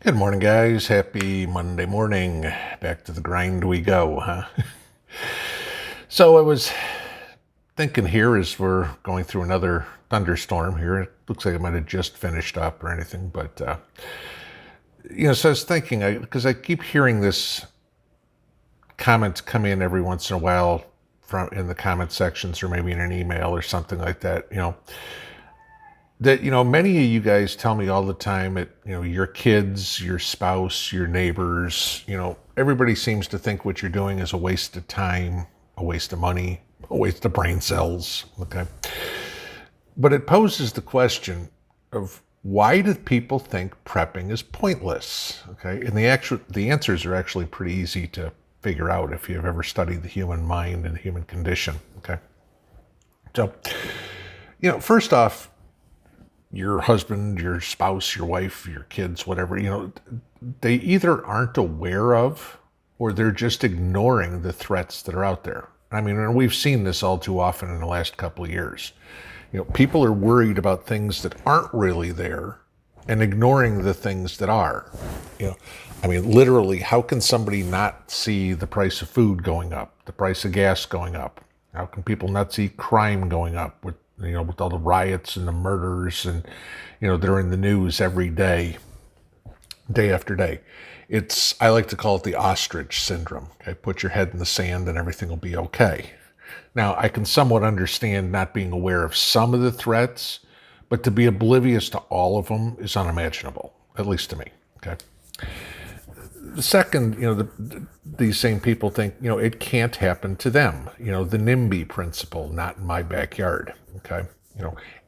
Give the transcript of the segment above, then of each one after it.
Good morning, guys. Happy Monday morning. Back to the grind we go, huh? So I was thinking here as we're going through another thunderstorm here. It looks like it might have just finished up or anything, but so I was thinking because I keep hearing this comments come in every once in a while from in the comment sections or maybe in an email or something like that. Many of you guys tell me all the time that, your kids, your spouse, your neighbors, everybody seems to think what you're doing is a waste of time, a waste of money, a waste of brain cells. Okay. But it poses the question of why do people think prepping is pointless? Okay. And the answers are actually pretty easy to figure out if you've ever studied the human mind and the human condition. Okay. So, first off, your husband, your spouse, your wife, your kids, whatever, they either aren't aware of or they're just ignoring the threats that are out there. I mean, and we've seen this all too often in the last couple of years. People are worried about things that aren't really there and ignoring the things that are. Literally, how can somebody not see the price of food going up, the price of gas going up? How can people not see crime going up with all the riots and the murders and, they're in the news every day, day after day. I like to call it the Ostrich Syndrome. Okay, put your head in the sand and everything will be okay. Now, I can somewhat understand not being aware of some of the threats, but to be oblivious to all of them is unimaginable, at least to me. Okay. The second, these same people think, it can't happen to them. The Nimby Principle, not in my backyard. Okay.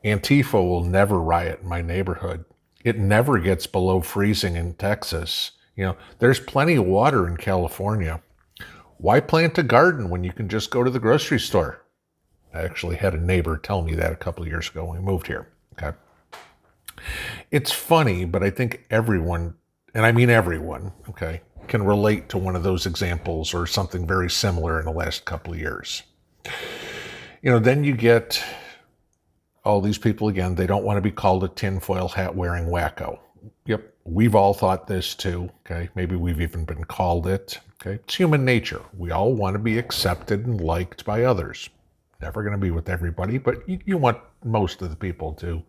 Antifa will never riot in my neighborhood. It never gets below freezing in Texas. There's plenty of water in California. Why plant a garden when you can just go to the grocery store? I actually had a neighbor tell me that a couple of years ago when we moved here. Okay. It's funny, but I think everyone, and I mean everyone, okay, can relate to one of those examples or something very similar in the last couple of years. Then you get all these people again, they don't want to be called a tinfoil hat wearing wacko. Yep, we've all thought this too, okay? Maybe we've even been called it, okay? It's human nature. We all want to be accepted and liked by others. Never going to be with everybody, but you want most of the people to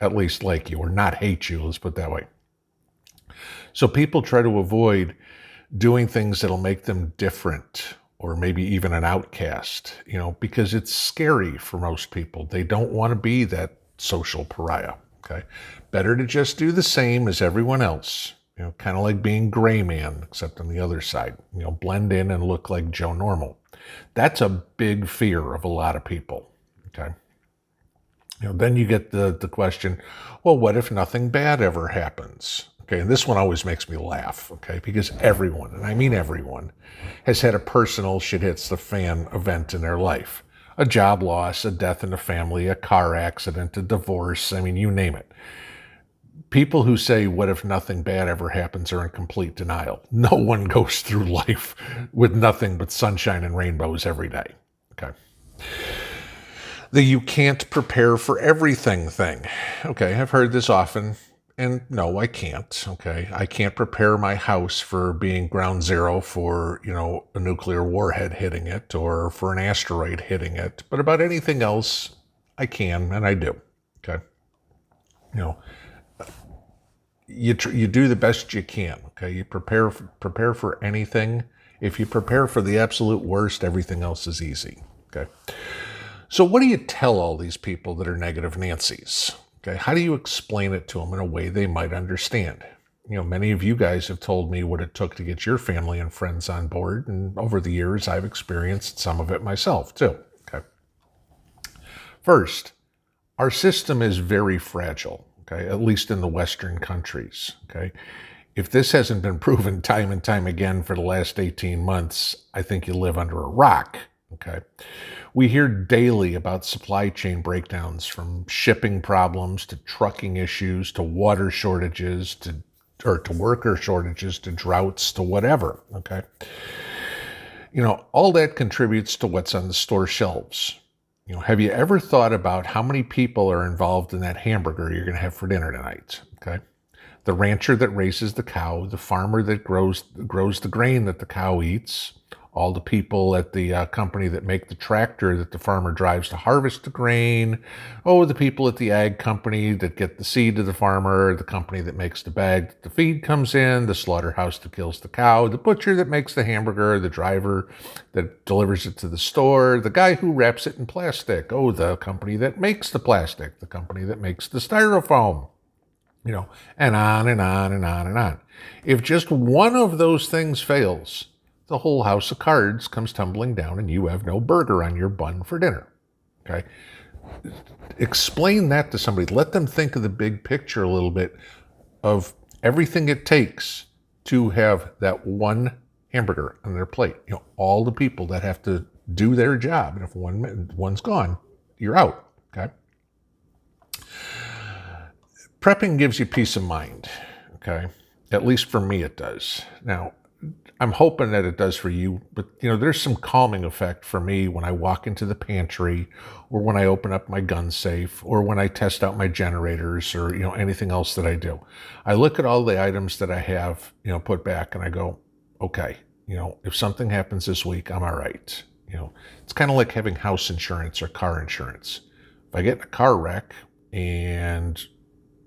at least like you or not hate you, let's put it that way. So people try to avoid doing things that'll make them different or maybe even an outcast, because it's scary for most people. They don't want to be that social pariah, okay? Better to just do the same as everyone else, kind of like being gray man, except on the other side, blend in and look like Joe Normal. That's a big fear of a lot of people, okay? Then you get the question, well, what if nothing bad ever happens? Okay, and this one always makes me laugh, okay, because everyone, and I mean everyone, has had a personal shit hits the fan event in their life. A job loss, a death in the family, a car accident, a divorce, I mean, you name it. People who say, what if nothing bad ever happens, are in complete denial. No one goes through life with nothing but sunshine and rainbows every day, okay? The you can't prepare for everything thing. Okay, I've heard this often. And no, I can't, okay? I can't prepare my house for being ground zero for, a nuclear warhead hitting it or for an asteroid hitting it. But about anything else, I can and I do, okay? You do the best you can, okay? You prepare for anything. If you prepare for the absolute worst, everything else is easy, okay? So what do you tell all these people that are negative Nancy's? Okay, how do you explain it to them in a way they might understand? Many of you guys have told me what it took to get your family and friends on board, and over the years, I've experienced some of it myself, too. Okay. First, our system is very fragile, okay, at least in the Western countries, okay? If this hasn't been proven time and time again for the last 18 months, I think you live under a rock, okay? We hear daily about supply chain breakdowns, from shipping problems to trucking issues to water shortages to worker shortages to droughts to whatever, okay? All that contributes to what's on the store shelves. Have you ever thought about how many people are involved in that hamburger you're going to have for dinner tonight, okay? the rancher that raises the cow, the farmer that grows the grain that the cow eats, all the people at the company that make the tractor that the farmer drives to harvest the grain, the people at the ag company that get the seed to the farmer, the company that makes the bag that the feed comes in, the slaughterhouse that kills the cow, the butcher that makes the hamburger, the driver that delivers it to the store, the guy who wraps it in plastic, the company that makes the plastic, the company that makes the styrofoam, and on and on and on and on. If just one of those things fails, the whole house of cards comes tumbling down and you have no burger on your bun for dinner. Okay? Explain that to somebody. Let them think of the big picture a little bit of everything it takes to have that one hamburger on their plate. All the people that have to do their job. And if one's gone, you're out. Okay? Prepping gives you peace of mind. Okay? At least for me it does. Now, I'm hoping that it does for you, but there's some calming effect for me when I walk into the pantry, or when I open up my gun safe, or when I test out my generators, or anything else that I do. I look at all the items that I have put back, and I go, okay, if something happens this week, I'm all right. It's kind of like having house insurance or car insurance. If I get in a car wreck and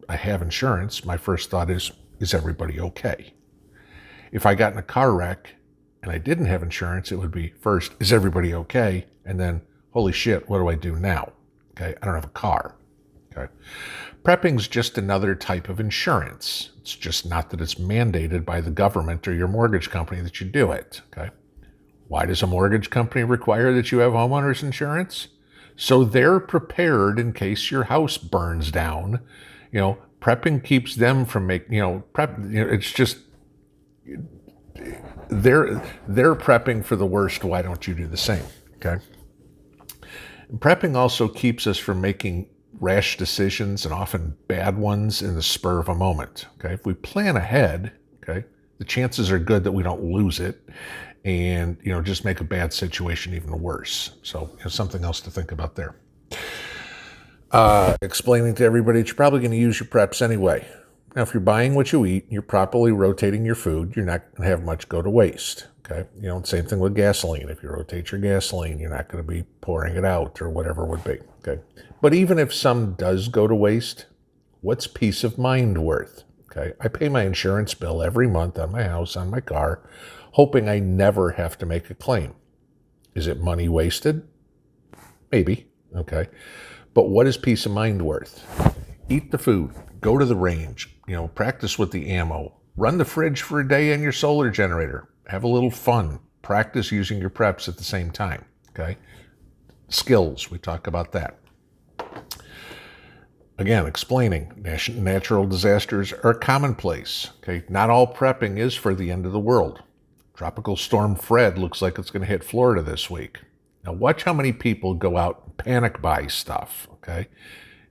I have insurance, my first thought is everybody okay? If I got in a car wreck and I didn't have insurance, it would be first, is everybody okay? And then, holy shit, what do I do now? Okay, I don't have a car. Okay, prepping's just another type of insurance. It's just not that it's mandated by the government or your mortgage company that you do it. Okay, why does a mortgage company require that you have homeowners insurance? So they're prepared in case your house burns down. Prepping keeps them from making, it's just, they're prepping for the worst. Why don't you do the same? Okay. And prepping also keeps us from making rash decisions, and often bad ones, in the spur of a moment. Okay. If we plan ahead, okay, the chances are good that we don't lose it and, just make a bad situation even worse. So something else to think about there. Explaining to everybody that you're probably going to use your preps anyway. Now, if you're buying what you eat, you're properly rotating your food, you're not going to have much go to waste, okay? Same thing with gasoline. If you rotate your gasoline, you're not going to be pouring it out or whatever it would be, okay? But even if some does go to waste, what's peace of mind worth, okay? I pay my insurance bill every month on my house, on my car, hoping I never have to make a claim. Is it money wasted? Maybe, okay? But what is peace of mind worth? Eat the food. Go to the range, practice with the ammo, run the fridge for a day in your solar generator, have a little fun, practice using your preps at the same time, okay? Skills, we talk about that. Again, explaining natural disasters are commonplace, okay? Not all prepping is for the end of the world. Tropical Storm Fred looks like it's going to hit Florida this week. Now watch how many people go out and panic buy stuff, okay?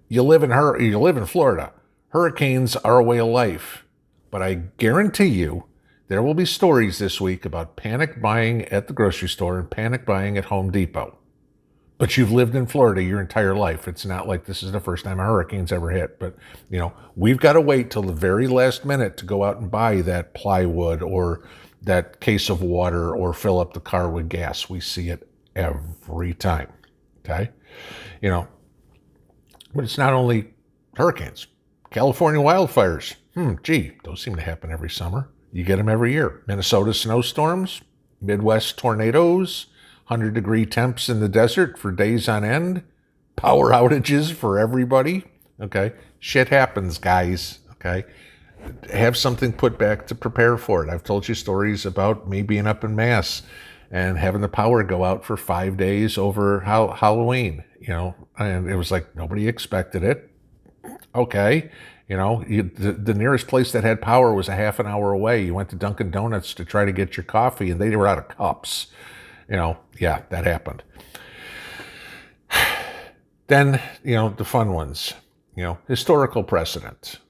You live in Florida. Hurricanes are a way of life, but I guarantee you there will be stories this week about panic buying at the grocery store and panic buying at Home Depot. But you've lived in Florida your entire life. It's not like this is the first time a hurricane's ever hit. But, we've got to wait till the very last minute to go out and buy that plywood or that case of water or fill up the car with gas. We see it every time, okay? But it's not only hurricanes. California wildfires. Those seem to happen every summer. You get them every year. Minnesota snowstorms, Midwest tornadoes, 100-degree temps in the desert for days on end, power outages for everybody. Okay, shit happens, guys. Okay, have something put back to prepare for it. I've told you stories about me being up in Mass and having the power go out for 5 days over Halloween. And it was like nobody expected it. Okay, the nearest place that had power was a half an hour away. You went to Dunkin' Donuts to try to get your coffee, and they were out of cups. Yeah, that happened. Then, the fun ones, historical precedent.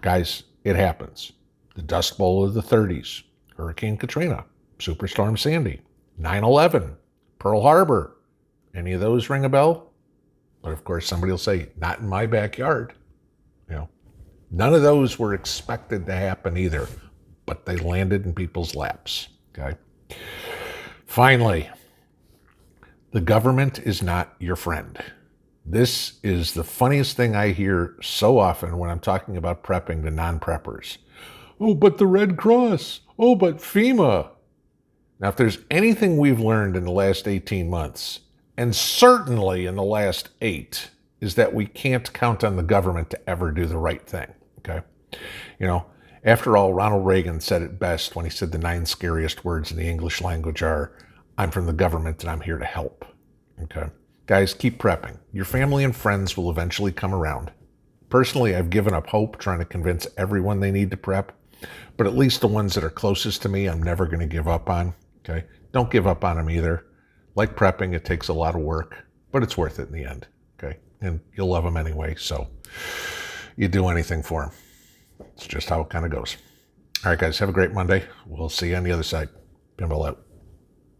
Guys, it happens. The Dust Bowl of the 30s, Hurricane Katrina, Superstorm Sandy, 9/11, Pearl Harbor. Any of those ring a bell? But of course, somebody will say, not in my backyard. None of those were expected to happen either, but they landed in people's laps. Okay. Finally, the government is not your friend. This is the funniest thing I hear so often when I'm talking about prepping to non-preppers. Oh, but the Red Cross. Oh, but FEMA. Now, if there's anything we've learned in the last 18 months, and certainly in the last 8, is that we can't count on the government to ever do the right thing, okay? You know, after all, Ronald Reagan said it best when he said the 9 scariest words in the English language are, I'm from the government and I'm here to help, okay? Guys, keep prepping. Your family and friends will eventually come around. Personally, I've given up hope trying to convince everyone they need to prep, but at least the ones that are closest to me, I'm never going to give up on, okay? Don't give up on them either. Like prepping, it takes a lot of work, but it's worth it in the end, okay? And you'll love them anyway, so you do anything for them. It's just how it kind of goes. All right, guys, have a great Monday. We'll see you on the other side. Pinball out.